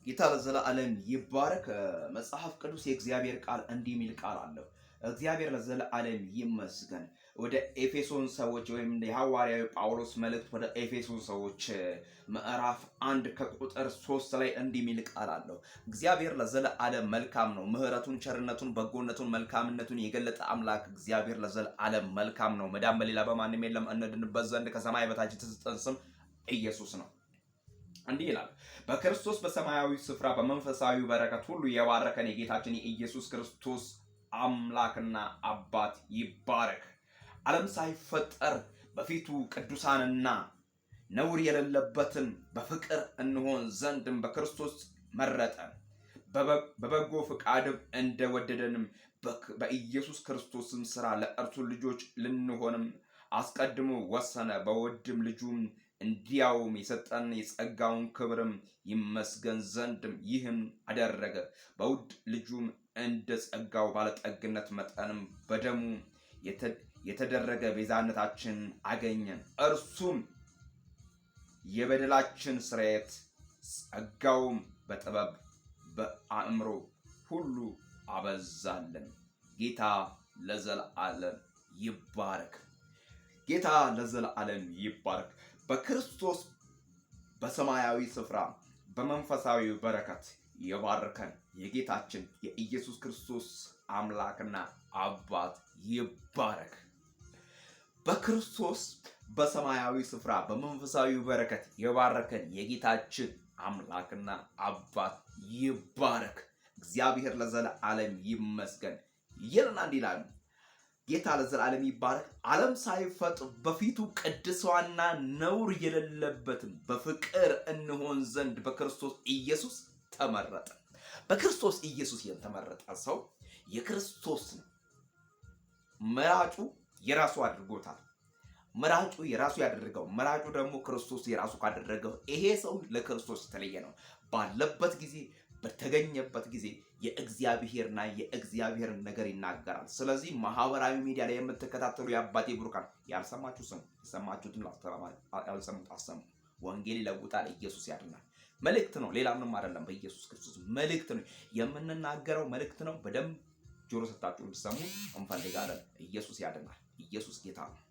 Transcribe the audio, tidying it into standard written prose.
ጌታ ለዘላለም ይባረክ። መጽሐፍ ቅዱስ የእግዚአብሔር ቃል እንዲህ የሚል ቃል አለው። እግዚአብሔር ለዘላለም ይመስገን። ወደ ኤፌሶን ሰዎች ወይም የሐዋርያው ጳውሎስ መልእክት ወደ ኤፌሶን ሰዎች ምዕራፍ 1 ከቁጥር 3 ላይ እንዲህ የሚል ቃል አለው። እግዚአብሔር ለዘላለም መልካም ነው። ምሕረቱን፣ ቸርነቱን፣ በጎነቱን፣ መልካምነቱን የገለጠ አምላክ እግዚአብሔር ለዘላለም መልካም ነው። መዳን በሌላ በማንም የለም፣ እንድንበት ዘንድ ከሰማይ በታች የተሰጠን ስም ኢየሱስ ነው። እንዲህ ይላል፣ በክርስቶስ በሰማያዊ ስፍራ በመንፈሳዊ በረከት ሁሉ የባረከን የጌታችን የኢየሱስ ክርስቶስ አምላክና አባት ይባረክ። ዓለም ሳይፈጠር በፊቱ ቅዱሳንና ነውር የሌለበትን በፍቅር እንሆን ዘንድም በክርስቶስ መረጠን፣ በበጎ ፈቃድም እንደወደደንም በኢየሱስ ክርስቶስም ሥራ ለእርሱ ልጆች ልንሆንም አስቀድሞ ወሰነ። በውድም ልጁም እንዲያውም የሰጠን የጸጋውን ክብርም ይመስገን ዘንድም ይህን አደረገ። በውድ ልጁም እንደ ጸጋው ባለጠግነት መጠንም በደሙ የተደረገ ቤዛነታችን አገኘን። እርሱም የበደላችን ስርየት፣ ጸጋውም በጥበብ በአእምሮ ሁሉ አበዛልን። ጌታ ለዘላለም ይባረክ። ጌታ ለዘላለም ይባረክ። በክርስቶስ በሰማያዊ ስፍራ በመንፈሳዊ በረከት የባረከን የጌታችን የኢየሱስ ክርስቶስ አምላክና አባት ይባረክ። በክርስቶስ በሰማያዊ ስፍራ በመንፈሳዊ በረከት የባረከን የጌታችን አምላክና አባት ይባረክ። እግዚአብሔር ለዘላለም ይመስገን ይልና እንዲላል ጌታ ለዘላለም ይባረክ። ዓለም ሳይፈጥር በፊቱ ቅድስዋና ነውር የሌለበትን በፍቅር እንሆን ዘንድ በክርስቶስ ኢየሱስ ተመረጠ። በክርስቶስ ኢየሱስ የተመረጠ ሰው የክርስቶስ ነው። መራጩ የራሱ አድርጎታል። መራጩ የራሱ ያደረገው መራጩ ደግሞ ክርስቶስ የራሱ ካደረገው ይሄ ሰው ለክርስቶስ የተለየ ነው። ባለበት ጊዜ በተገኘበት ጊዜ የእግዚአብሔርና የእግዚአብሔርን ነገር ይናገራል። ስለዚህ ማህበራዊ ሚዲያ ላይ የምትከታተሉ የአባቴ ብሩካን ያልሰማችሁ ስሙ፣ የሰማችሁትን ያልሰሙት አሰሙ። ወንጌል ይለውጣል። ኢየሱስ ያድናል። መልእክት ነው፣ ሌላ ምንም አይደለም። በኢየሱስ ክርስቶስ መልእክት ነው የምንናገረው፣ መልእክት ነው። በደንብ ጆሮ ሰጣችሁ እንድትሰሙ እንፈልጋለን። ኢየሱስ ያድናል። ኢየሱስ ጌታ ነው።